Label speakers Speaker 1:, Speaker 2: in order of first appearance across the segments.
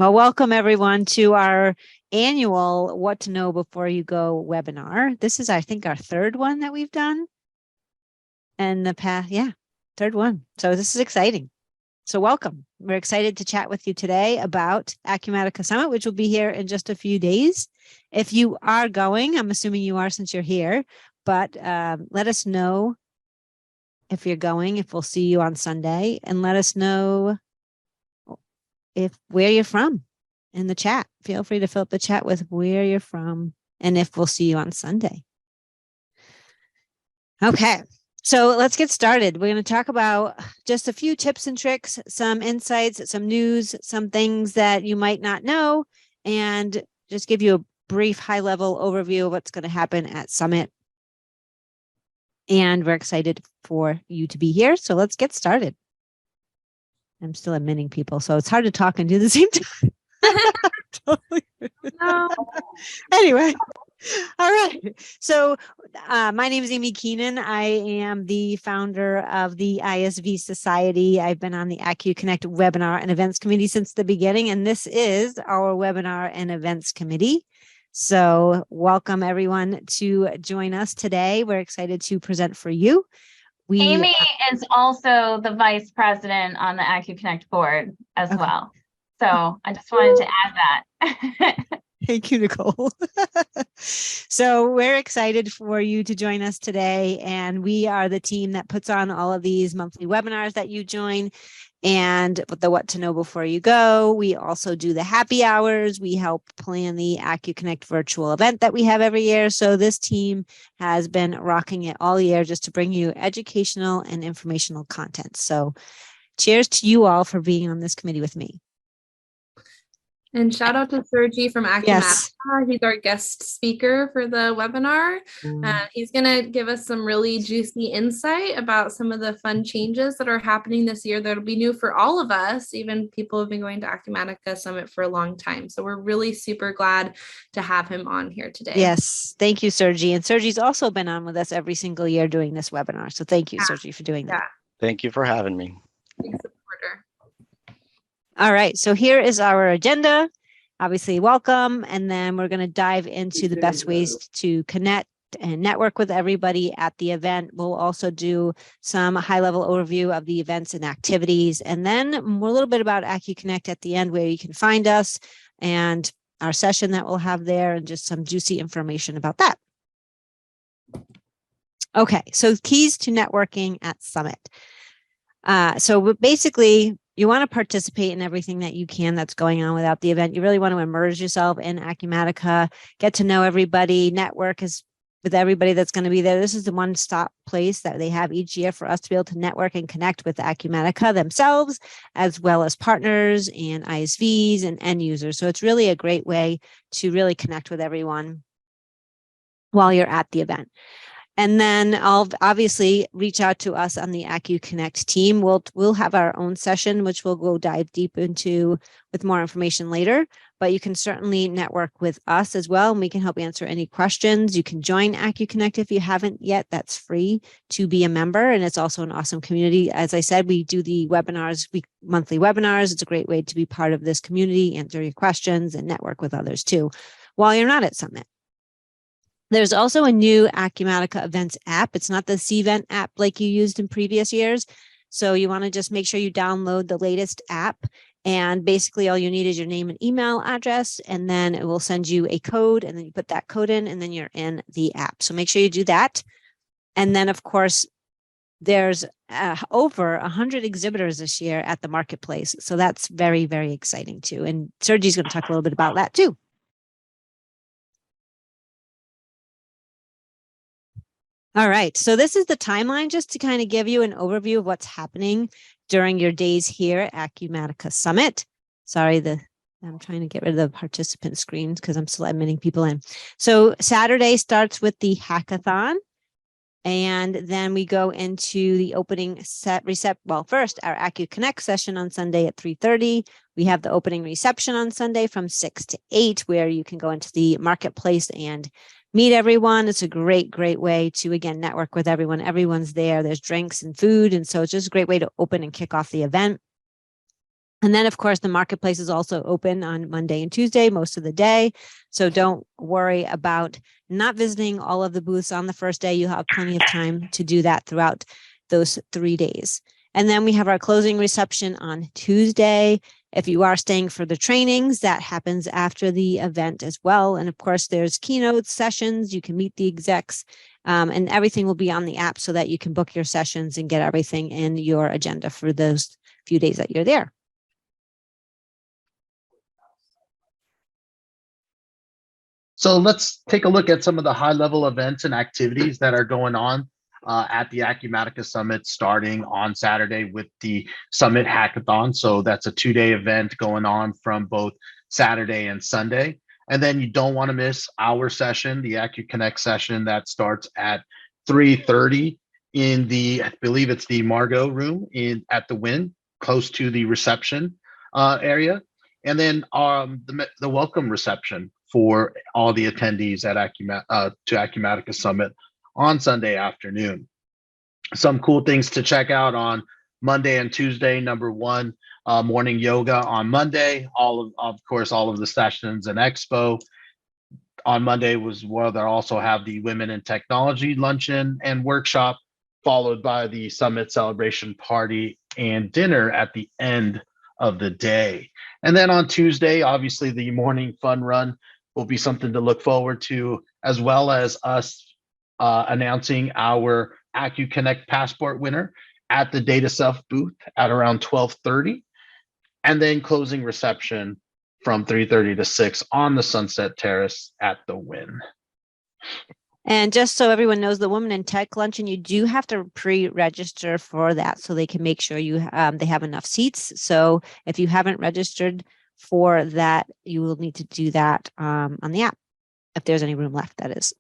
Speaker 1: Well, welcome everyone to our annual What to Know Before You Go webinar. This is, I think, our third one that we've done. And the past, third one. So this is exciting. So welcome. We're excited to chat with you today about Acumatica Summit, which will be here in just a few days. If you are going, I'm assuming you are since you're here, but let us know if you're going, if we'll see you on Sunday, and let us know where you're from in the chat. Feel free to fill up the chat with where you're from and if we'll see you on Sunday. Okay, so let's get started. We're going to talk about just a few tips and tricks, some insights, some news, some things that you might not know, and just give you a brief high-level overview of what's going to happen at Summit. And we're excited for you to be here, so let's get started. I'm still admitting people, so it's hard to talk and do the same time. Totally. No. Anyway, all right. So my name is Amy Keenan. I am the founder of the ISV Society. I've been on the acu-connect webinar and events committee since the beginning, and this is our webinar and events committee. So welcome everyone to join us today. We're excited to present for you.
Speaker 2: Amy is also the vice president on the acu-connect board as well. So I just wanted to add that.
Speaker 1: Thank you, Nicole. So we're excited for you to join us today. And we are the team that puts on all of these monthly webinars that you join. And the What to Know Before You Go. We also do the happy hours. We help plan the acu-connect virtual event that we have every year. So this team has been rocking it all year just to bring you educational and informational content. So cheers to you all for being on this committee with me.
Speaker 3: And shout out to Sergi from Acumatica.
Speaker 1: Yes.
Speaker 3: He's our guest speaker for the webinar. He's going to give us some really juicy insight about some of the fun changes that are happening this year that'll be new for all of us, even people who have been going to Acumatica Summit for a long time. So we're really super glad to have him on here today.
Speaker 1: Yes. Thank you, Sergi. And Sergi's also been on with us every single year doing this webinar. So thank you, Sergi, for doing that.
Speaker 4: Thank you for having me.
Speaker 3: Big supporter.
Speaker 1: All right, so here is our agenda. Obviously, welcome, and then we're going to dive into the best ways to connect and network with everybody at the event. We'll also do some high-level overview of the events and activities, and then a little bit about acu-connect at the end, where you can find us, and our session that we'll have there, and just some juicy information about that. Okay, so keys to networking at Summit. So basically, you want to participate in everything that you can that's going on without the event. You really want to immerse yourself in Acumatica, get to know everybody, network with everybody that's going to be there. This is the one-stop place that they have each year for us to be able to network and connect with Acumatica themselves, as well as partners and ISVs and end users. So it's really a great way to really connect with everyone while you're at the event. And then I'll obviously reach out to us on the acu-connect team. We'll have our own session, which we'll go dive deep into with more information later. But you can certainly network with us as well, and we can help answer any questions. You can join acu-connect if you haven't yet. That's free to be a member, and it's also an awesome community. As I said, we do the webinars, monthly webinars. It's a great way to be part of this community, answer your questions, and network with others too, while you're not at Summit. There's also a new Acumatica Events app. It's not the Cvent app like you used in previous years. So you want to just make sure you download the latest app. And basically all you need is your name and email address, and then it will send you a code, and then you put that code in, and then you're in the app. So make sure you do that. And then, of course, there's over 100 exhibitors this year at the marketplace. So that's very, very exciting too. And Sergi's going to talk a little bit about that too. All right, so this is the timeline just to kind of give you an overview of what's happening during your days here at Acumatica Summit. Sorry, I'm trying to get rid of the participant screens because I'm still admitting people in. So Saturday starts with the hackathon, and then we go into the opening well, first our acu-connect session on Sunday at 3:30. We have the opening reception on Sunday from 6 to 8, where you can go into the marketplace and meet everyone. It's a great way to, again, network with everyone. Everyone's there. There's drinks and food. And so it's just a great way to open and kick off the event. And then, of course, the marketplace is also open on Monday and Tuesday, most of the day. So don't worry about not visiting all of the booths on the first day. You'll have plenty of time to do that throughout those 3 days. And then we have our closing reception on Tuesday. If you are staying for the trainings, that happens after the event as well. And of course, there's keynote sessions. You can meet the execs, and everything will be on the app so that you can book your sessions and get everything in your agenda for those few days that you're there.
Speaker 4: So let's take a look at some of the high-level events and activities that are going on at the Acumatica Summit, starting on Saturday with the Summit Hackathon. So that's a 2-day event going on from both Saturday and Sunday. And then you don't want to miss our session, the acu-connect session that starts at 3:30 in the, I believe it's the Margot room at the Wynn, close to the reception area. And then the welcome reception for all the attendees at Acumatica Summit on Sunday afternoon. Some cool things to check out on Monday and Tuesday. Number one, morning yoga on Monday. Of course, all of the sessions and expo. On Monday was where they'll also have the Women in Technology luncheon and workshop, followed by the Summit celebration party and dinner at the end of the day. And then on Tuesday, obviously the morning fun run will be something to look forward to, as well as us announcing our acu-connect passport winner at the Data Self booth at around 12:30, and then closing reception from 3:30 to 6 on the Sunset Terrace at the Wynn.
Speaker 1: And just so everyone knows, the Women in Tech Luncheon, you do have to pre-register for that so they can make sure they have enough seats. So if you haven't registered for that, you will need to do that on the app, if there's any room left, that is.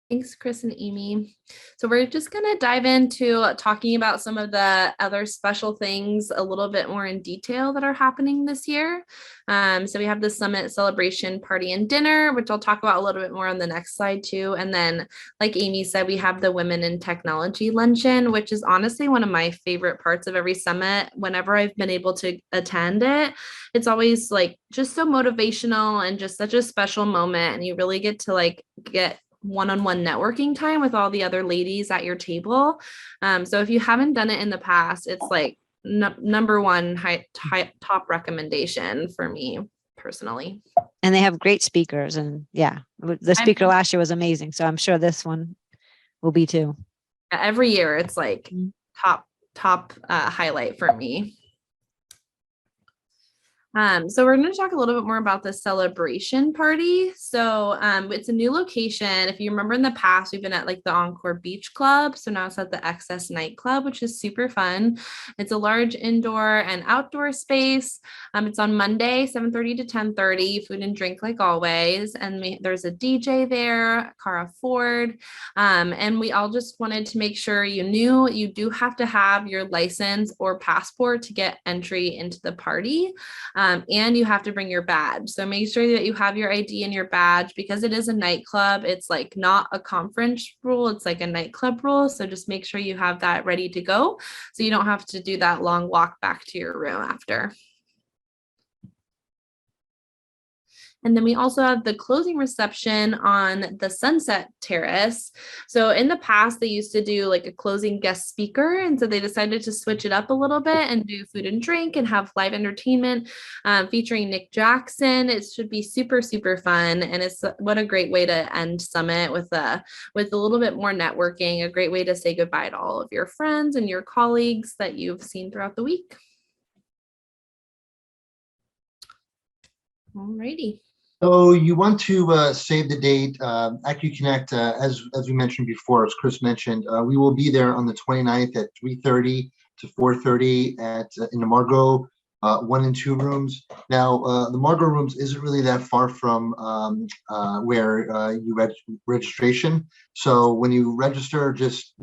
Speaker 3: Thanks, Chris and Amy. So we're just going to dive into talking about some of the other special things a little bit more in detail that are happening this year. So we have the Summit celebration party and dinner, which I'll talk about a little bit more on the next slide too. And then, like Amy said, we have the Women in Technology luncheon, which is honestly one of my favorite parts of every summit. Whenever I've been able to attend it, it's always like just so motivational and just such a special moment. And you really get to get one-on-one networking time with all the other ladies at your table. So if you haven't done it in the past, it's like number one top recommendation for me personally.
Speaker 1: And they have great speakers, and yeah, the speaker last year was amazing. So I'm sure this one will be too.
Speaker 3: Every year it's like top highlight for me. So we're going to talk a little bit more about the celebration party. So it's a new location. If you remember in the past, we've been at like the Encore Beach Club. So now it's at the XS Nightclub, which is super fun. It's a large indoor and outdoor space. It's on Monday, 7:30 to 10:30, food and drink like always. And there's a DJ there, Cara Ford. And we all just wanted to make sure you knew you do have to have your license or passport to get entry into the party. And you have to bring your badge. So make sure that you have your ID and your badge, because it is a nightclub. It's like not a conference rule. It's like a nightclub rule. So just make sure you have that ready to go, so you don't have to do that long walk back to your room after. And then we also have the closing reception on the Sunset Terrace. So in the past, they used to do like a closing guest speaker. And so they decided to switch it up a little bit and do food and drink and have live entertainment featuring Nick Jackson. It should be super, super fun. And it's what a great way to end Summit with a little bit more networking, a great way to say goodbye to all of your friends and your colleagues that you've seen throughout the week. Alrighty.
Speaker 5: So you want to save the date. acu-connect, as we mentioned before, as Chris mentioned, we will be there on the 29th at 3:30 to 4:30 in the Margot 1 and 2 rooms. Now, the Margot rooms isn't really that far from where you registration. So when you register, just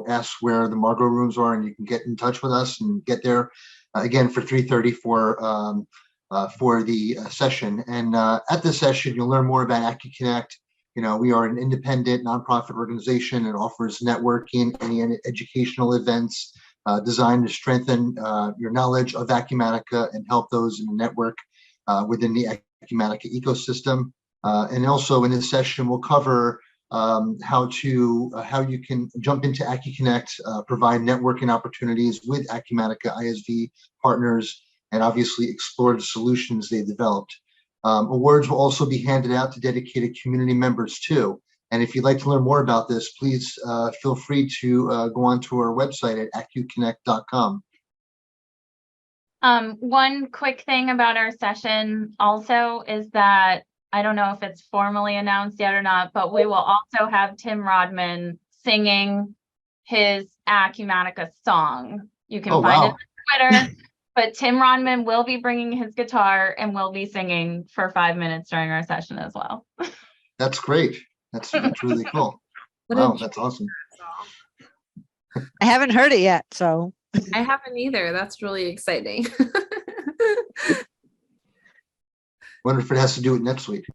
Speaker 5: ask where the Margot rooms are, and you can get in touch with us and get there again for 3:30 for the session. And at this session, you'll learn more about acu-connect. We are an independent nonprofit organization and offers networking, any educational events, designed to strengthen your knowledge of Acumatica and help those in the network within the Acumatica ecosystem. And also in this session, we'll cover how you can jump into acu-connect, provide networking opportunities with Acumatica ISV partners, and obviously explore the solutions they developed. Awards will also be handed out to dedicated community members too. And if you'd like to learn more about this, please feel free to go on to our website at acu-connect.com.
Speaker 2: One quick thing about our session also is that I don't know if it's formally announced yet or not, but we will also have Tim Rodman singing his Acumatica song. You can find it on Twitter, but Tim Rodman will be bringing his guitar and will be singing for 5 minutes during our session as well.
Speaker 5: That's great. That's really cool. Wow, that's awesome.
Speaker 1: I haven't heard it yet, so.
Speaker 3: I haven't either. That's really exciting.
Speaker 5: Wonder if it has to do with next week.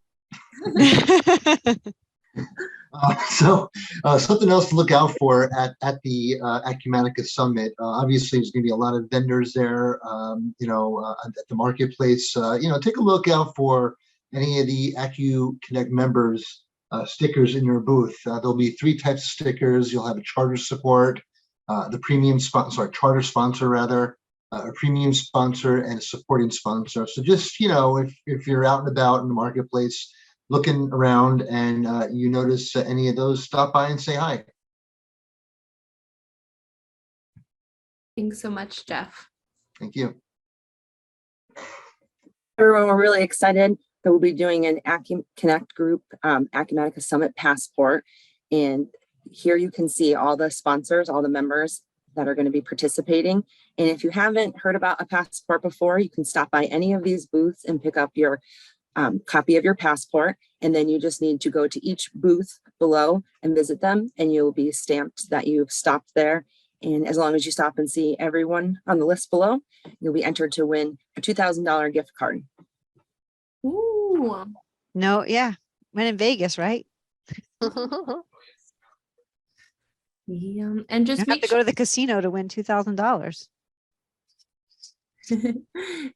Speaker 5: Something else to look out for at the Acumatica Summit. Obviously, there's going to be a lot of vendors there. At the marketplace. Take a look out for any of the acu-connect members stickers in your booth. There'll be 3 types of stickers. You'll have a charter support, the premium sponsor, charter sponsor rather. A premium sponsor and a supporting sponsor. So just, if you're out and about in the marketplace looking around and you notice any of those, stop by and say hi.
Speaker 3: Thanks so much, Jeff.
Speaker 5: Thank you.
Speaker 6: Everyone, we're really excited that we'll be doing an acu-connect group Acumatica Summit passport. And here you can see all the sponsors, all the members that are going to be participating. And if you haven't heard about a passport before, you can stop by any of these booths and pick up your copy of your passport. And then you just need to go to each booth below and visit them, and you'll be stamped that you've stopped there. And as long as you stop and see everyone on the list below, you'll be entered to win a $2,000 gift card.
Speaker 3: Ooh.
Speaker 1: No, yeah. Went in Vegas, right?
Speaker 3: Yeah. And
Speaker 1: You
Speaker 3: just
Speaker 1: have to go to the casino to win $2,000.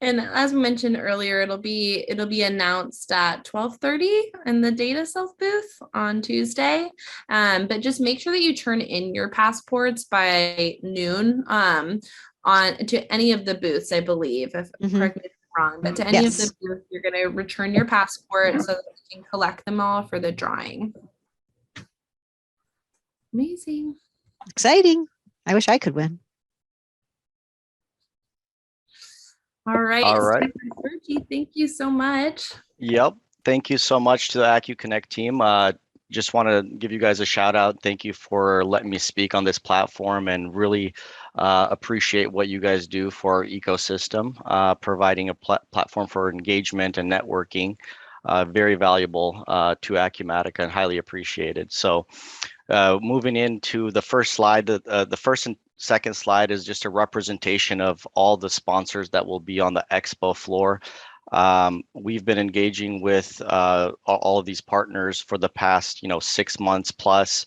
Speaker 3: And as we mentioned earlier, it'll be announced at 12:30 in the data self booth on Tuesday. But just make sure that you turn in your passports by noon on to any of the booths, I believe. If correct me if I'm wrong, but to any of the booths, you're going to return your passport so that you can collect them all for the drawing. Amazing.
Speaker 1: Exciting. I wish I could win.
Speaker 3: All right.
Speaker 7: All right.
Speaker 3: Sergi, thank you so much.
Speaker 7: Yep. Thank you so much to the Acu-connect team. Just want to give you guys a shout out. Thank you for letting me speak on this platform, and really appreciate what you guys do for our ecosystem, providing a platform for engagement and networking. Very valuable to Acumatica and highly appreciated. So moving into the first slide, the first and second slide is just a representation of all the sponsors that will be on the expo floor. We've been engaging with all of these partners for the past 6 months plus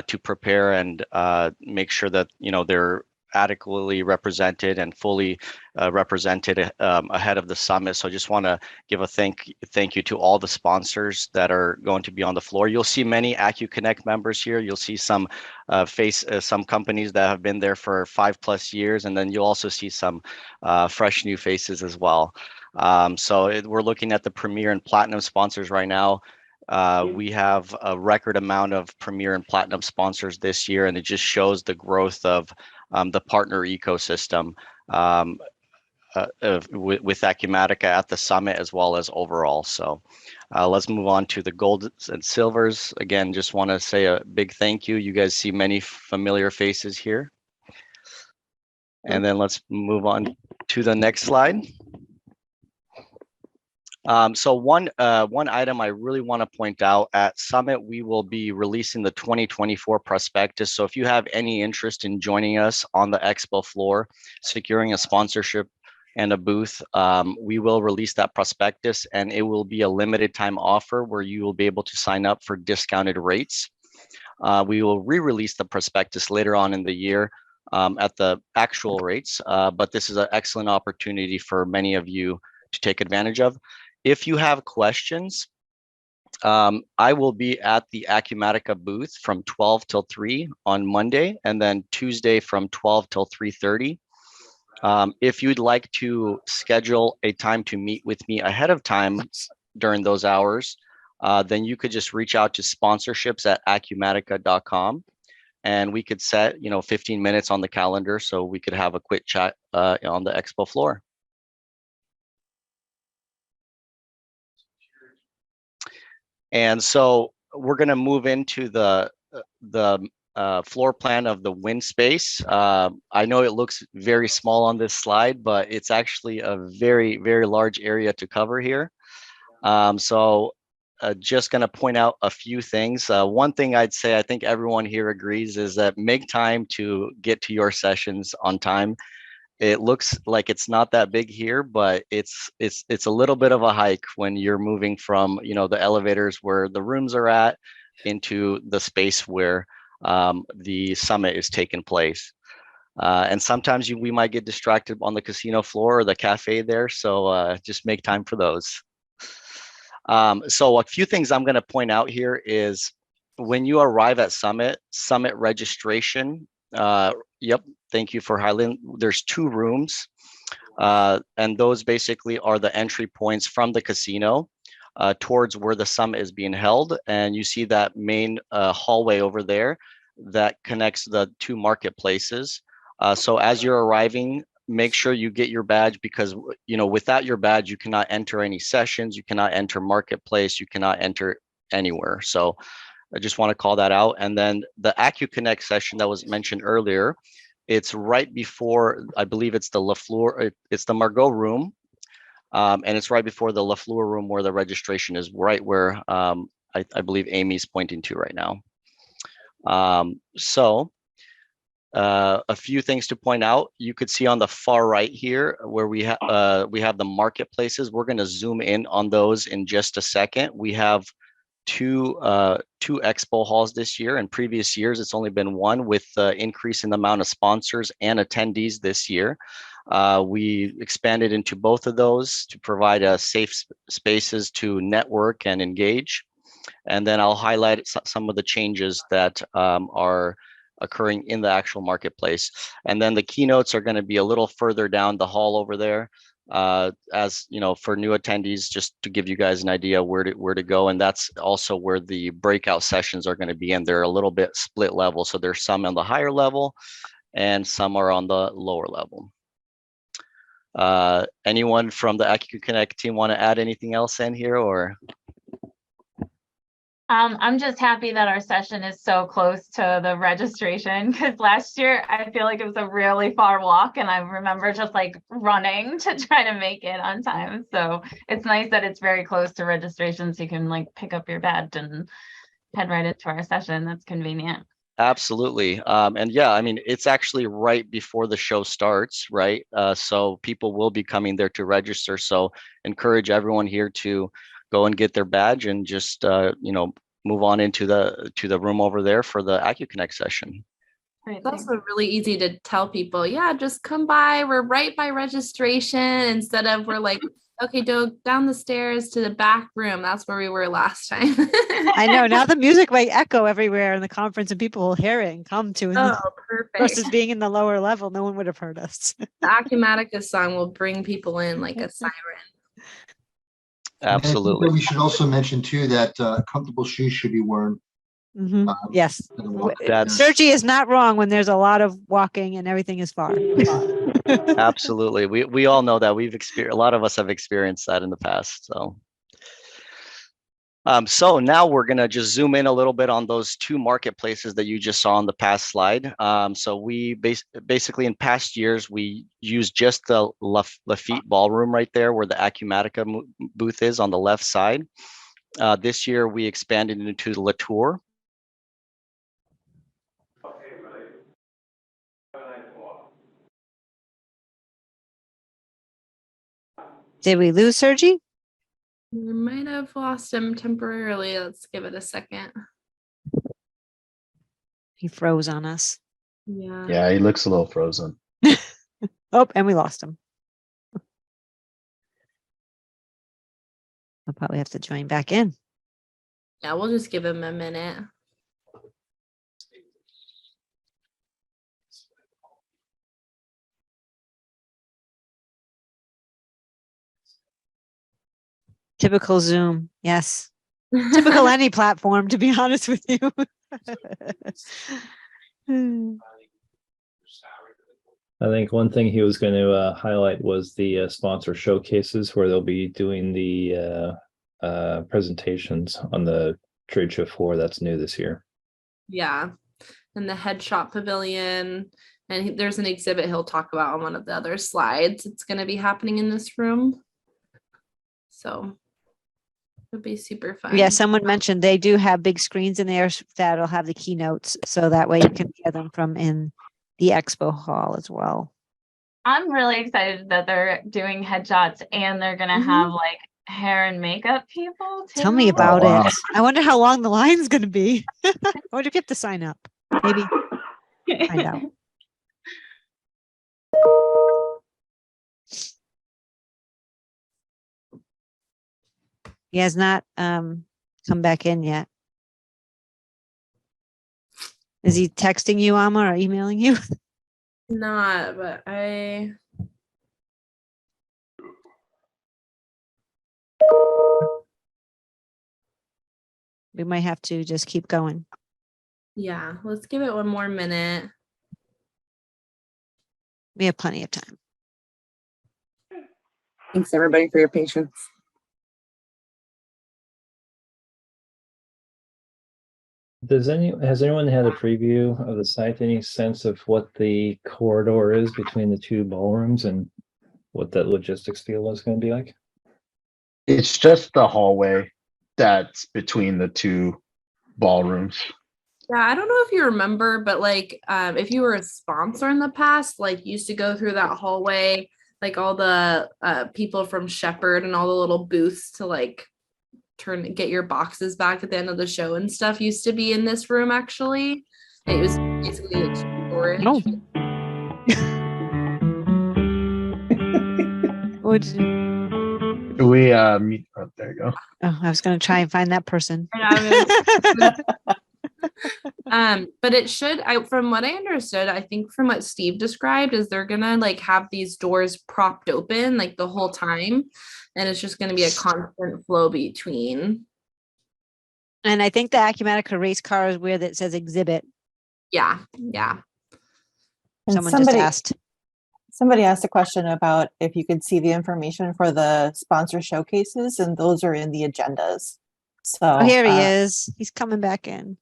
Speaker 7: to prepare and make sure that they're adequately represented and fully represented ahead of the summit. So I just want to give a thank you to all the sponsors that are going to be on the floor. You'll see many Acu-connect members here. You'll see some some companies that have been there for 5+ years, and then you'll also see some fresh new faces as well. We're looking at the Premier and Platinum sponsors right now. We have a record amount of Premier and Platinum sponsors this year, and it just shows the growth of the partner ecosystem with Acumatica at the summit as well as overall. So let's move on to the golds and silvers. Again, just want to say a big thank you. You guys see many familiar faces here. And then let's move on to the next slide. So one item I really want to point out, at Summit, we will be releasing the 2024 prospectus. So if you have any interest in joining us on the expo floor, securing a sponsorship and a booth, we will release that prospectus, and it will be a limited time offer where you will be able to sign up for discounted rates. We will re-release the prospectus later on in the year at the actual rates, but this is an excellent opportunity for many of you to take advantage of. If you have questions, I will be at the Acumatica booth from 12 till 3 on Monday, and then Tuesday from 12 till 3:30. If you'd like to schedule a time to meet with me ahead of time during those hours, then you could just reach out to sponsorships@acumatica.com, and we could set 15 minutes on the calendar so we could have a quick chat on the expo floor. And so we're going to move into the floor plan of the Wynn Space. I know it looks very small on this slide, but it's actually a very, very large area to cover here. Just going to point out a few things. One thing I'd say, I think everyone here agrees, is that make time to get to your sessions on time. It looks like it's not that big here, but it's a little bit of a hike when you're moving from the elevators where the rooms are at into the space where the summit is taking place. And sometimes we might get distracted on the casino floor or the cafe there, so just make time for those. So a few things I'm going to point out here is when you arrive at Summit registration. Yep, thank you for highlighting. There's 2 rooms, and those basically are the entry points from the casino towards where the summit is being held. And you see that main hallway over there that connects the 2 marketplaces. So as you're arriving, make sure you get your badge, because without your badge, you cannot enter any sessions, you cannot enter marketplace, you cannot enter anywhere. So I just want to call that out. And then the acu-connect session that was mentioned earlier, it's right before, I believe it's the LaFleur, it's the Margot room. And it's right before the LaFleur room where the registration is, right where I believe Amy's pointing to right now. A few things to point out. You could see on the far right here where we have the marketplaces. We're going to zoom in on those in just a second. We have two expo halls this year. In previous years, it's only been 1, with the increase in the amount of sponsors and attendees this year. We expanded into both of those to provide safe spaces to network and engage. And then I'll highlight some of the changes that are occurring in the actual marketplace. And then the keynotes are going to be a little further down the hall over there. As for new attendees, just to give you guys an idea where to go. And that's also where the breakout sessions are going to be, and they're a little bit split level. So there's some on the higher level and some are on the lower level. Anyone from the acu-connect team want to add anything else in here, or?
Speaker 2: I'm just happy that our session is so close to the registration, because last year I feel like it was a really far walk, and I remember just like running to try to make it on time. So it's nice that it's very close to registration, so you can like pick up your badge and head right into our session. That's convenient.
Speaker 7: Absolutely. And yeah, I mean, it's actually right before the show starts, right? So people will be coming there to register. So encourage everyone here to go and get their badge and just move on into the room over there for the acu-connect session.
Speaker 3: It's also really easy to tell people, yeah, just come by. We're right by registration, instead of we're like, okay, go down the stairs to the back room. That's where we were last time.
Speaker 1: I know, now the music might echo everywhere in the conference and people will hear it and come to it.
Speaker 3: Oh, perfect.
Speaker 1: Versus being in the lower level, no one would have heard us.
Speaker 3: The Acumatica song will bring people in like a siren.
Speaker 7: Absolutely.
Speaker 5: We should also mention too that comfortable shoes should be worn.
Speaker 1: Mm-hmm. Yes.
Speaker 7: That's
Speaker 1: Sergi is not wrong when there's a lot of walking and everything is far.
Speaker 7: absolutely. We all know that a lot of us have experienced that in the past. So now we're going to just zoom in a little bit on those 2 marketplaces that you just saw on the past slide. So we basically in past years, we used just the Lafitte ballroom right there where the Acumatica booth is on the left side. This year, we expanded into the Latour.
Speaker 1: Did we lose Sergi?
Speaker 3: We might have lost him temporarily. Let's give it a second.
Speaker 1: He froze on us.
Speaker 3: Yeah.
Speaker 4: Yeah, he looks a little frozen.
Speaker 1: Oh, and we lost him. I'll probably have to join back in.
Speaker 3: Yeah, we'll just give him a minute.
Speaker 1: Typical Zoom. Yes. Typical any platform, to be honest with you.
Speaker 8: I think one thing he was going to highlight was the sponsor showcases where they'll be doing the presentations on the trade show floor. That's new this year.
Speaker 3: Yeah. And the headshot pavilion. And there's an exhibit he'll talk about on one of the other slides. It's going to be happening in this room. So it'll be super fun.
Speaker 1: Yeah, someone mentioned they do have big screens in there that'll have the keynotes. So that way you can hear them from in the expo hall as well.
Speaker 2: I'm really excited that they're doing headshots and they're gonna have like hair and makeup people too.
Speaker 1: Tell me about
Speaker 4: wow.
Speaker 1: it. I wonder how long the line's going to be. I wonder if you have to sign up. Maybe find out. He has not come back in yet. Is he texting you, Alma, or emailing you?
Speaker 3: Not, but I.
Speaker 1: We might have to just keep going.
Speaker 3: Yeah, let's give it one more minute.
Speaker 1: We have plenty of time.
Speaker 6: Thanks everybody for your patience.
Speaker 8: Has anyone had a preview of the site? Any sense of what the corridor is between the two ballrooms and what that logistics feel is going to be like?
Speaker 4: It's just the hallway that's between the two ballrooms.
Speaker 3: Yeah, I don't know if you remember, but like if you were a sponsor in the past, like you used to go through that hallway, like all the people from Shepherd and all the little booths to like get your boxes back at the end of the show and stuff used to be in this room actually. It was basically like storage.
Speaker 1: Oh. What'd you-
Speaker 4: We meet oh, there you go.
Speaker 1: Oh, I was going to try and find that person.
Speaker 3: But it should, from what I understood, I think from what Steve described, is they're gonna like have these doors propped open like the whole time, and it's just gonna be a constant flow between.
Speaker 1: And I think the Acumatica race car is where that says exhibit.
Speaker 3: Yeah.
Speaker 9: And
Speaker 1: Someone just asked.
Speaker 9: Somebody asked a question about if you could see the information for the sponsor showcases, and those are in the agendas. So
Speaker 1: Oh, here he is. He's coming back in.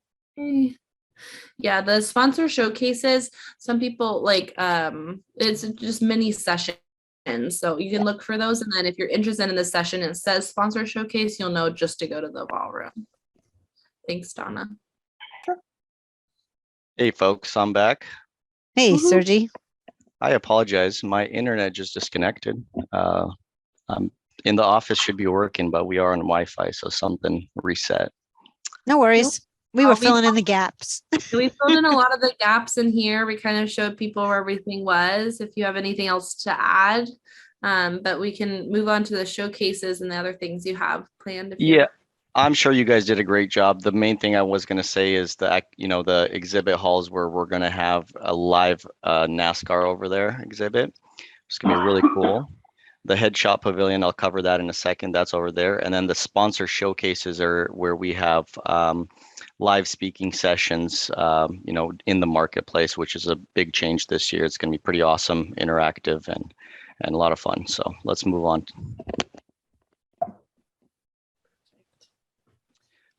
Speaker 3: Yeah, the sponsor showcases, some people like it's just mini sessions. So you can look for those, and then if you're interested in the session and it says sponsor showcase, you'll know just to go to the ballroom. Thanks, Donna.
Speaker 7: Hey folks, I'm back.
Speaker 1: Hey,
Speaker 3: Woohoo.
Speaker 1: Sergi.
Speaker 7: I apologize. My internet just disconnected. I'm in the office should be working, but we are on Wi-Fi, so something reset.
Speaker 1: No worries. We were
Speaker 3: We
Speaker 1: filling in the gaps.
Speaker 3: We filled in a lot of the gaps in here. We kind of showed people where everything was. If you have anything else to add, but we can move on to the showcases and the other things you have planned. If
Speaker 7: Yeah, I'm sure you guys did a great job. The main thing I was going to say is that, the exhibit halls where we're going to have a live NASCAR over there exhibit. It's going to be really cool. The headshot pavilion, I'll cover that in a second. That's over there. And then the sponsor showcases are where we have live speaking sessions, in the marketplace, which is a big change this year. It's going to be pretty awesome, interactive, and a lot of fun. So let's move on.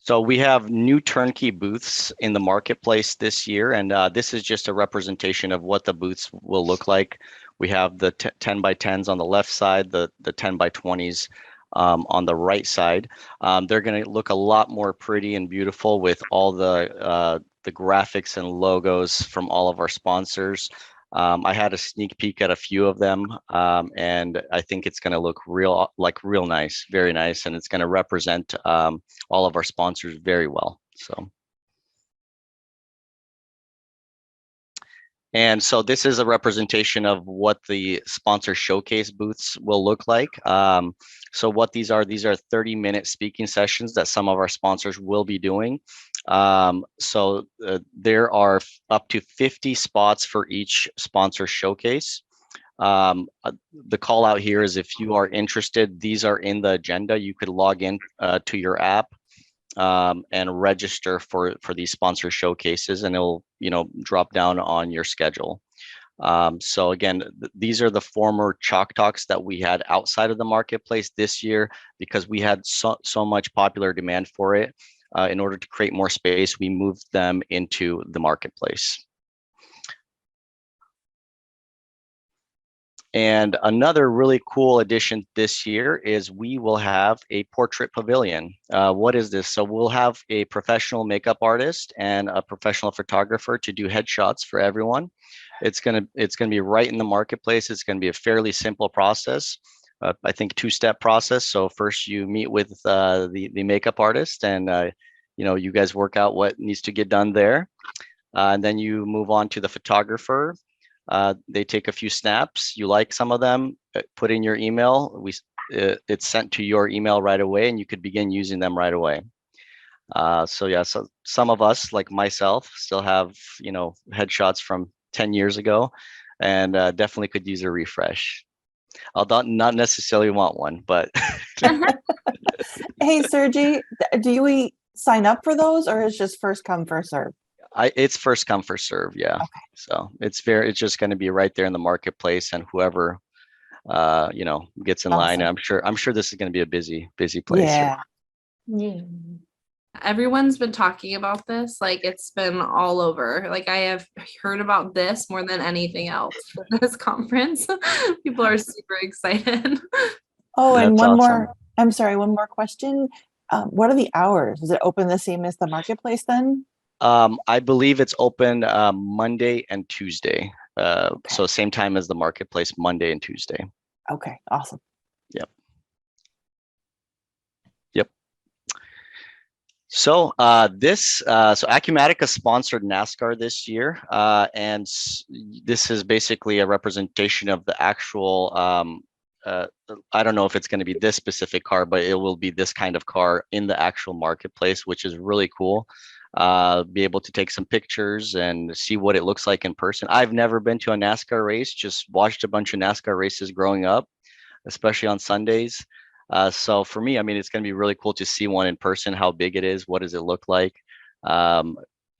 Speaker 7: So we have new turnkey booths in the marketplace this year, and this is just a representation of what the booths will look like. We have the 10 by 10s on the left side, the 10 by 20s on the right side. They're going to look a lot more pretty and beautiful with all the graphics and logos from all of our sponsors. I had a sneak peek at a few of them, and I think it's going to look real nice, very nice, and it's going to represent all of our sponsors very well. So And so this is a representation of what the sponsor showcase booths will look like. So what these are 30-minute speaking sessions that some of our sponsors will be doing. There are up to 50 spots for each sponsor showcase. The call out here is if you are interested, these are in the agenda. You could log in to your app and register for these sponsor showcases, and it'll drop down on your schedule. So again, these are the former Chalk Talks that we had outside of the marketplace this year because we had so much popular demand for it. In order to create more space, we moved them into the marketplace. And another really cool addition this year is we will have a portrait pavilion. What is this? So we'll have a professional makeup artist and a professional photographer to do headshots for everyone. It's gonna be right in the marketplace. It's gonna be a fairly simple process. I think 2-step process. So first you meet with the makeup artist, and you guys work out what needs to get done there, and then you move on to the photographer. They take a few snaps. You like some of them, put in your email. It's sent to your email right away, and you could begin using them right away. So some of us, like myself, still have headshots from 10 years ago, and definitely could use a refresh. I'll not necessarily want one, but
Speaker 9: Hey, Sergi, do we sign up for those, or is just first come, first serve?
Speaker 7: It's first come, first serve. Yeah. Okay. So it's just going to be right there in the marketplace, and whoever gets in line. I'm sure this is going to be a busy place.
Speaker 9: Yeah.
Speaker 3: Everyone's been talking about this. Like, it's been all over. Like, I have heard about this more than anything else for this conference. People are super excited.
Speaker 9: Oh, and
Speaker 7: That's
Speaker 9: one
Speaker 7: awesome.
Speaker 9: more. I'm sorry, one more question. What are the hours? Is it open the same as the marketplace then?
Speaker 7: I believe it's open Monday and Tuesday. So same time as the marketplace, Monday and Tuesday.
Speaker 9: Okay, awesome.
Speaker 7: Yep. So so Acumatica sponsored Nascar this year, and this is basically a representation of the actual. I don't know if it's going to be this specific car, but it will be this kind of car in the actual marketplace, which is really cool. Be able to take some pictures and see what it looks like in person. I've never been to a NASCAR race, just watched a bunch of NASCAR races growing up, especially on Sundays. So for me, I mean, it's going to be really cool to see one in person, how big it is, what does it look like.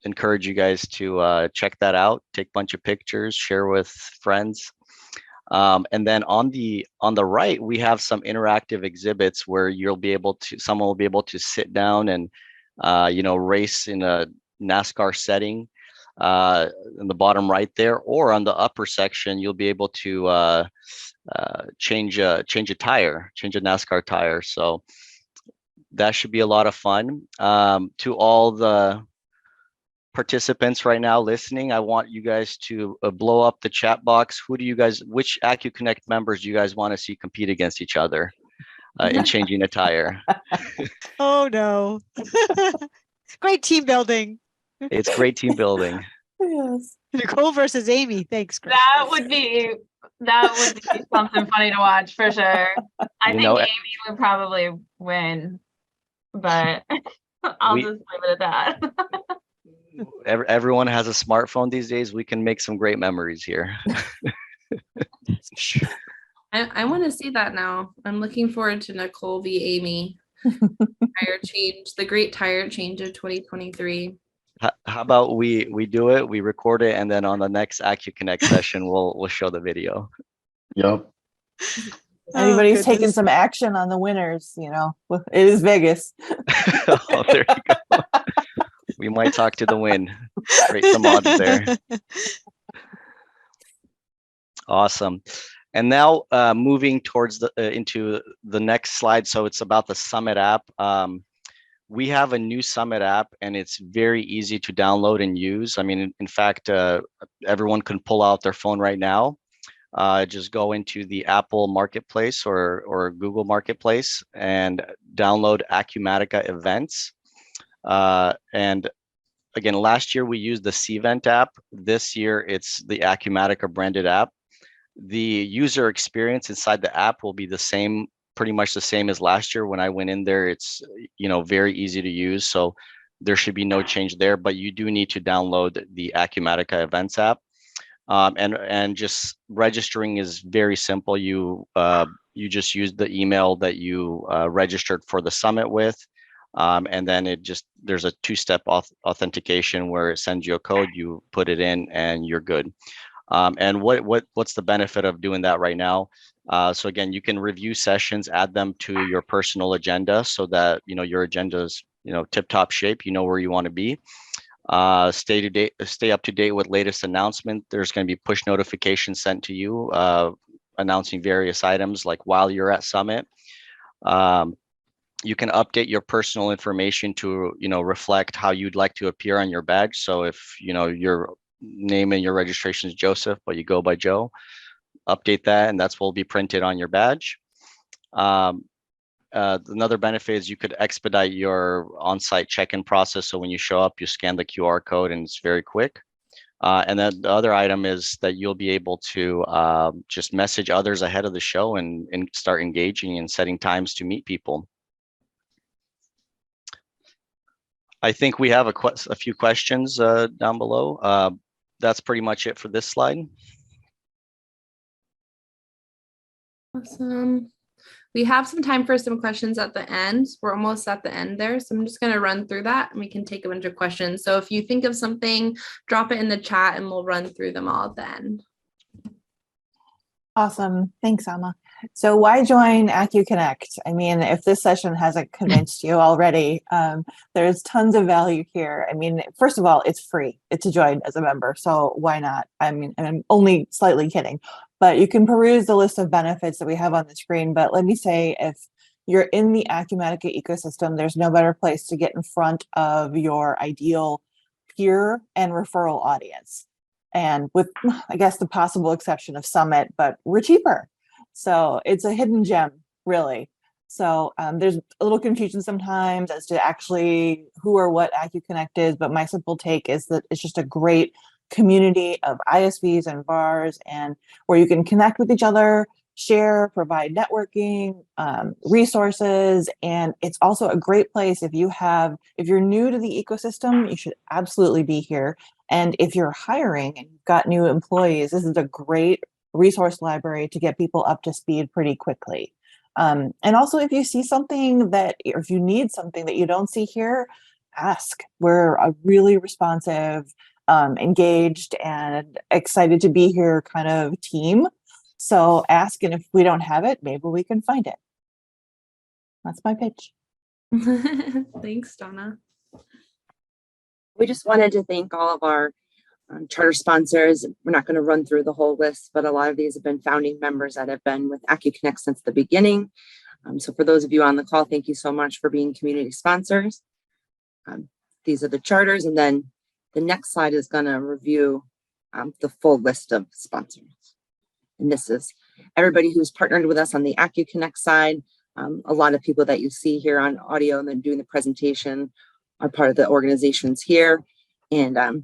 Speaker 7: Encourage you guys to check that out, take a bunch of pictures, share with friends. And then on the right, we have some interactive exhibits where someone will be able to sit down and race in a NASCAR setting in the bottom right there, or on the upper section, you'll be able to change a NASCAR tire. So that should be a lot of fun. To all the participants right now listening, I want you guys to blow up the chat box. Which acu-connect members do you guys want to see compete against each other in changing a tire?
Speaker 1: Oh no. Great team building.
Speaker 7: It's great team building.
Speaker 9: Yes.
Speaker 1: Nicole versus Amy. Thanks, Chris.
Speaker 2: That would be something funny to watch for sure. I think Amy would probably win, but I'll just leave it at that.
Speaker 7: Everyone has a smartphone these days. We can make some great memories here.
Speaker 3: I want to see that now. I'm looking forward to Nicole v. Amy. The great tire change of 2023.
Speaker 7: How about we do it, we record it, and then on the next acu-connect session, we'll show the video.
Speaker 4: Yep.
Speaker 9: Anybody's taking some action on the winners, it is Vegas.
Speaker 7: Oh, there you go. We might talk to the Wynn. Create some odds there. Awesome. And now moving towards into the next slide. So it's about the Summit app. We have a new Summit app, and it's very easy to download and use. I mean, in fact, everyone can pull out their phone right now. Just go into the Apple Marketplace or Google Marketplace and download Acumatica Events. And again, last year we used the Cvent app. This year it's the Acumatica branded app. The user experience inside the app will be the same, pretty much the same as last year. When I went in there, it's, you know, very easy to use. So there should be no change there, but you do need to download the Acumatica events app. And just registering is very simple. You just use the email that you registered for the summit with. And then there's a two-step authentication where it sends you a code, you put it in and you're good. And what's the benefit of doing that right now? So again, you can review sessions, add them to your personal agenda so that, you know, your agenda is, you know, tip-top shape, you know where you want to be. Stay up to date with latest announcement. There's going to be push notifications sent to you announcing various items like while you're at Summit. You can update your personal information to, you know, reflect how you'd like to appear on your badge. So if, you know, your name and your registration is Joseph, but you go by Joe, update that, and that's what will be printed on your badge. Another benefit is you could expedite your on-site check-in process. So when you show up, you scan the QR code and it's very quick. And then the other item is that you'll be able to just message others ahead of the show and start engaging and setting times to meet people. I think we have a few questions down below. That's pretty much it for this slide.
Speaker 3: Awesome. We have some time for some questions at the end. We're almost at the end there. So I'm just going to run through that and we can take a bunch of questions. So if you think of something, drop it in the chat and we'll run through them all at the end.
Speaker 9: Awesome. Thanks, Alma. So why join acu-connect? I mean, if this session hasn't convinced you already, there's tons of value here. I mean, first of all, it's free. It's to join as a member. So why not? I mean, I'm only slightly kidding, but you can peruse the list of benefits that we have on the screen. But let me say, if you're in the Acumatica ecosystem, there's no better place to get in front of your ideal peer and referral audience. And with, I guess, the possible exception of Summit, but we're cheaper. So it's a hidden gem, really. So there's a little confusion sometimes as to actually who or what acu-connect is, but my simple take is that it's just a great community of ISVs and VARs, and where you can connect with each other, share, provide networking, resources. And it's also a great place if you're new to the ecosystem, you should absolutely be here. And if you're hiring and you've got new employees, this is a great resource library to get people up to speed pretty quickly. And also, if you see something or if you need something that you don't see here, ask. We're a really responsive, engaged, and excited to be here kind of team. So ask, and if we don't have it, maybe we can find it. That's my pitch.
Speaker 3: Thanks, Donna.
Speaker 6: We just wanted to thank all of our charter sponsors. We're not going to run through the whole list, but a lot of these have been founding members that have been with acu-connect since the beginning. So for those of you on the call, thank you so much for being community sponsors. These are the charters, and then the next slide is going to review the full list of sponsors. And this is everybody who's partnered with us on the acu-connect side. A lot of people that you see here on audio and then doing the presentation are part of the organizations here. And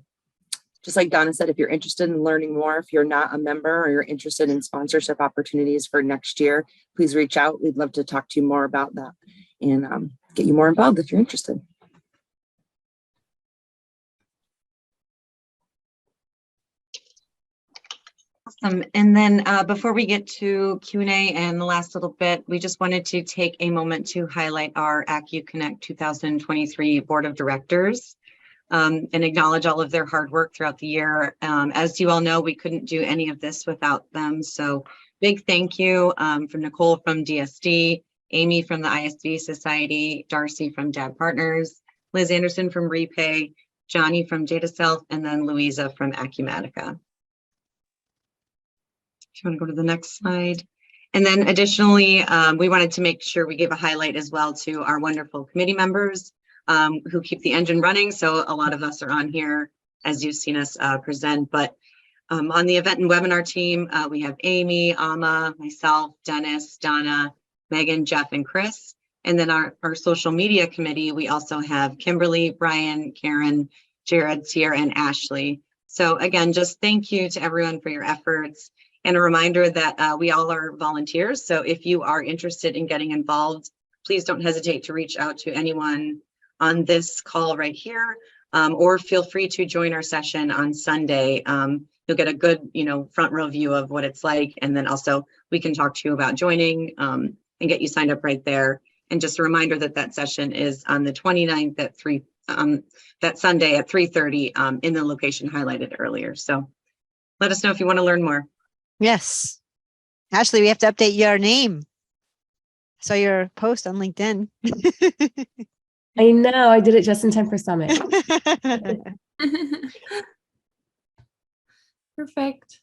Speaker 6: just like Donna said, if you're interested in learning more, if you're not a member or you're interested in sponsorship opportunities for next year, please reach out. We'd love to talk to you more about that and get you more involved if you're interested.
Speaker 10: Awesome. And then before we get to Q&A and the last little bit, we just wanted to take a moment to highlight our acu-connect 2023 Board of Directors and acknowledge all of their hard work throughout the year. As you all know, we couldn't do any of this without them. So big thank you from Nicole from DSD, Amy from the ISV Society, Darcy from DAD Partners, Liz Anderson from Repay, Johnny from DataSelf, and then Louisa from Acumatica. If you want to go to the next slide. And then additionally, we wanted to make sure we gave a highlight as well to our wonderful committee members who keep the engine running. So a lot of us are on here as you've seen us present, but on the event and webinar team, we have Amy, Amma, myself, Dennis, Donna, Megan, Jeff, and Chris. And then our social media committee, we also have Kimberly, Brian, Karen, Jared's here, and Ashley. So again, just thank you to everyone for your efforts, and a reminder that we all are volunteers. So if you are interested in getting involved, please don't hesitate to reach out to anyone on this call right here, or feel free to join our session on Sunday. You'll get a good, front row view of what it's like. And then also we can talk to you about joining and get you signed up right there. And just a reminder that that session is on the 29th at that Sunday at 3:30 in the location highlighted earlier. So let us know if you want to learn more.
Speaker 1: Yes. Ashley, we have to update your name. So your post on LinkedIn.
Speaker 11: I know, I did it just in time for Summit.
Speaker 3: Perfect.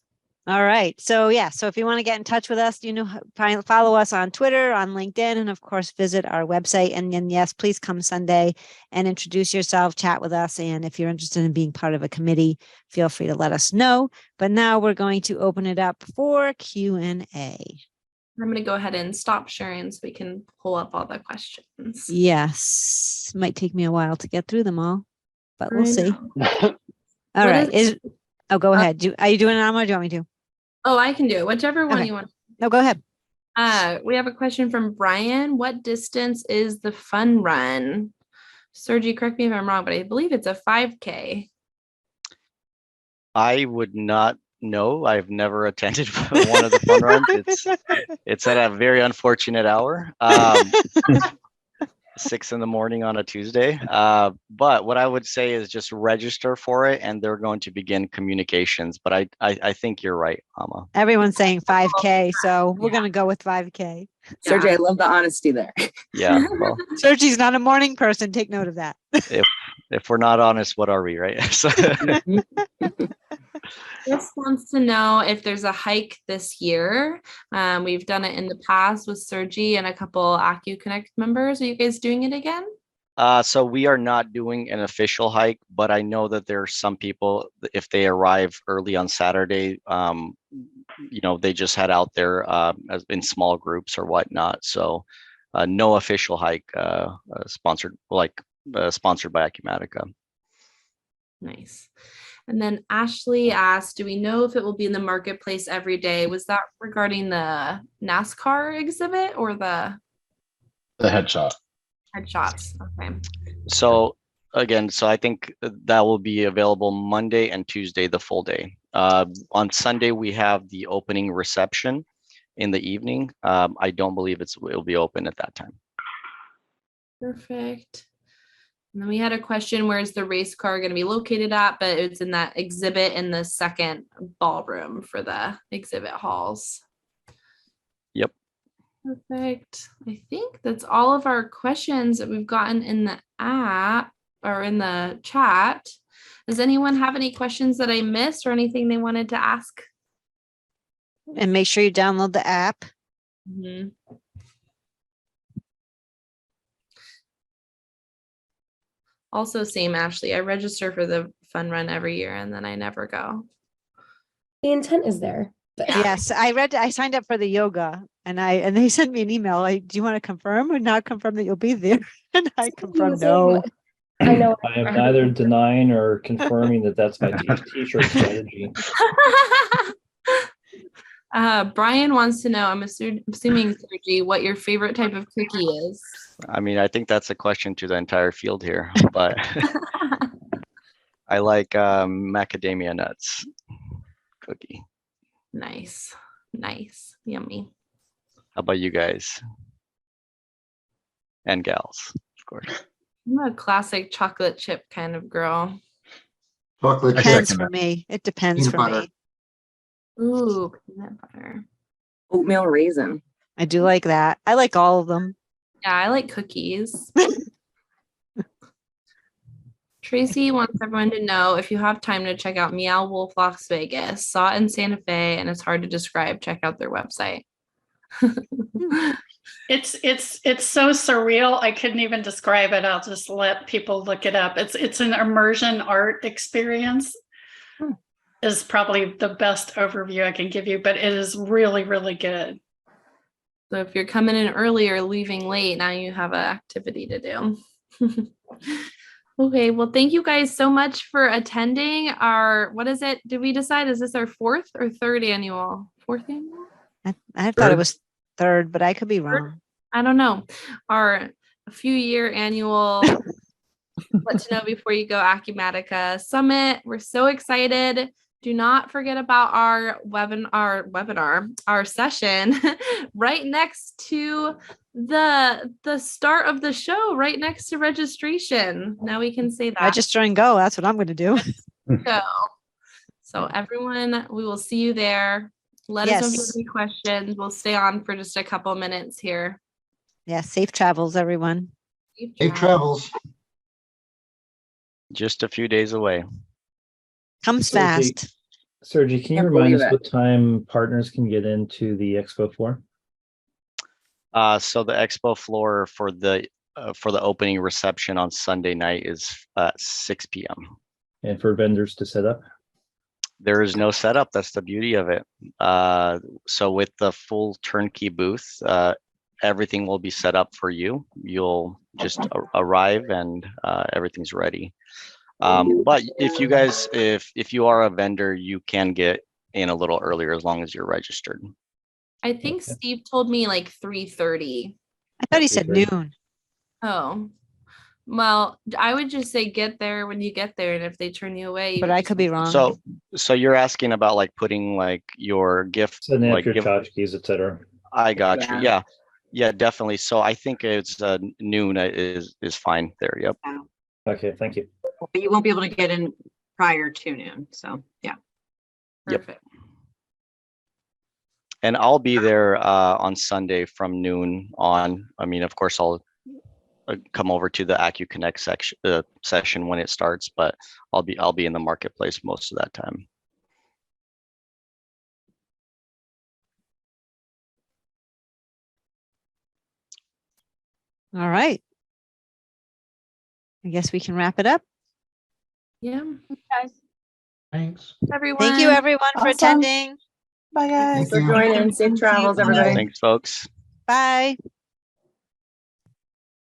Speaker 1: All right. So if you want to get in touch with us, follow us on Twitter, on LinkedIn, and of course, visit our website. And then, yes, please come Sunday and introduce yourself, chat with us. And if you're interested in being part of a committee, feel free to let us know. But now we're going to open it up for Q&A.
Speaker 3: I'm going to go ahead and stop sharing so we can pull up all the questions.
Speaker 1: Yes. Might take me a while to get through them all, but we'll see. All
Speaker 3: What
Speaker 1: right. Go ahead. Are you doing it, Alma, or do you want me to?
Speaker 3: Oh, I can do it. Whichever one
Speaker 1: Okay.
Speaker 3: you want.
Speaker 1: No, go ahead.
Speaker 3: We have a question from Brian. What distance is the fun run? Sergi, correct me if I'm wrong, but I believe it's a 5K.
Speaker 7: I would not know. I've never attended one of the fun runs. It's at a very unfortunate hour. 6 a.m. on a Tuesday. But what I would say is just register for it, and they're going to begin communications. But I think you're right, Alma.
Speaker 1: Everyone's saying 5K, so we're going to go with 5K.
Speaker 6: Sergey, I love the honesty there.
Speaker 7: Yeah. Well,
Speaker 1: Sergi's not a morning person. Take note of that.
Speaker 7: if we're not honest, what are we, right? So,
Speaker 3: Chris wants to know if there's a hike this year. We've done it in the past with Sergi and a couple acu-connect members. Are you guys doing it again?
Speaker 7: so we are not doing an official hike, but I know that there are some people, if they arrive early on Saturday, they just head out there in small groups or whatnot. So no official hike sponsored by Acumatica.
Speaker 3: Nice. And then Ashley asked, do we know if it will be in the marketplace every day? Was that regarding the NASCAR exhibit or the
Speaker 4: headshot.
Speaker 3: headshots? Okay.
Speaker 7: So again, I think that will be available Monday and Tuesday, the full day. On Sunday, we have the opening reception in the evening. I don't believe it'll be open at that time.
Speaker 3: Perfect. And then we had a question, where's the race car going to be located at? But it's in that exhibit in the second ballroom for the exhibit halls.
Speaker 7: Yep.
Speaker 3: Perfect. I think that's all of our questions that we've gotten in the app or in the chat. Does anyone have any questions that I missed or anything they wanted to ask?
Speaker 1: And make sure you download the app.
Speaker 3: Mm-hmm. Also, same, Ashley. I register for the fun run every year and then I never go.
Speaker 11: The intent is there. But
Speaker 1: Yes, I signed up for the yoga and they sent me an email. Do you want to confirm or not confirm that you'll be there? And I confirmed no.
Speaker 11: I know.
Speaker 8: I am neither denying or confirming that that's my t-shirt strategy.
Speaker 3: Brian wants to know, I'm assuming, Sergi, what your favorite type of cookie is.
Speaker 7: I mean, I think that's a question to the entire field here, but I like macadamia nuts cookie.
Speaker 3: Nice. Yummy.
Speaker 7: How about you guys? And gals, of course.
Speaker 3: I'm a classic chocolate chip kind of girl.
Speaker 5: Chocolate chip.
Speaker 1: Depends for me. It depends
Speaker 5: Peanut
Speaker 1: for
Speaker 5: butter.
Speaker 1: me.
Speaker 3: Ooh, peanut butter.
Speaker 6: Oatmeal raisin.
Speaker 1: I do like that. I like all of them.
Speaker 3: Yeah, I like cookies. Tracy wants everyone to know, if you have time to check out Meow Wolf Las Vegas, saw it in Santa Fe and it's hard to describe. Check out their website.
Speaker 12: It's so surreal. I couldn't even describe it. I'll just let people look it up. It's an immersion art experience. Is probably the best overview I can give you, but it is really, really good.
Speaker 3: So if you're coming in early or leaving late, now you have an activity to do. Okay, well, thank you guys so much for attending our, what is it? Did we decide, is this our fourth or third annual? Fourth annual?
Speaker 1: I thought it
Speaker 4: Third.
Speaker 1: was third, but I could be wrong.
Speaker 3: I don't know. Our few year annual Let to Know Before You Go Acumatica Summit. We're so excited. Do not forget about our webinar, our session right next to the start of the show, right next to registration. Now we can say that.
Speaker 1: Register and go. That's what I'm going to do.
Speaker 3: Go. So everyone, we will see you there. Let us know if you have
Speaker 1: Yes.
Speaker 3: any questions. We'll stay on for just a couple minutes here.
Speaker 1: Yeah. Safe travels, everyone.
Speaker 5: Safe travels.
Speaker 7: Just a few days away.
Speaker 1: Comes
Speaker 8: Sergi,
Speaker 1: fast.
Speaker 8: Sergi, can you
Speaker 6: Can't
Speaker 8: remind
Speaker 6: believe
Speaker 8: us
Speaker 6: it.
Speaker 8: what time partners can get into the expo floor?
Speaker 7: So the expo floor for the opening reception on Sunday night is 6 p.m.
Speaker 8: And for vendors to set up?
Speaker 7: There is no setup. That's the beauty of it. So with the full turnkey booth, everything will be set up for you. You'll just arrive and everything's ready. But if you guys, if you are a vendor, you can get in a little earlier as long as you're registered.
Speaker 3: I think
Speaker 8: Okay.
Speaker 3: Steve told me like 3:30.
Speaker 1: I thought he said
Speaker 8: 3:30.
Speaker 1: noon.
Speaker 3: Oh, well, I would just say get there when you get there, and if they turn you away, you
Speaker 1: But I could be wrong.
Speaker 7: So you're asking about like putting like your gift,
Speaker 8: Setting up
Speaker 7: like
Speaker 8: your
Speaker 7: give.
Speaker 8: totchkes, etc.
Speaker 7: I got you.
Speaker 6: Yeah.
Speaker 7: Yeah, definitely. So I think it's noon is fine there. Yep.
Speaker 8: Okay, thank you.
Speaker 10: But you won't be able to get in prior to noon. So yeah.
Speaker 7: Yep.
Speaker 3: Perfect.
Speaker 7: And I'll be there on Sunday from noon on. I mean, of course, I'll come over to the acu-connect session when it starts, but I'll be in the marketplace most of that time.
Speaker 1: All right. I guess we can wrap it up.
Speaker 3: Yeah.
Speaker 2: Guys.
Speaker 5: Thanks.
Speaker 3: Everyone.
Speaker 1: Thank you, everyone, for
Speaker 9: Awesome.
Speaker 1: attending.
Speaker 9: Bye, guys.
Speaker 6: Thanks for joining. Safe travels, everybody.
Speaker 7: Thanks, folks.
Speaker 1: Bye.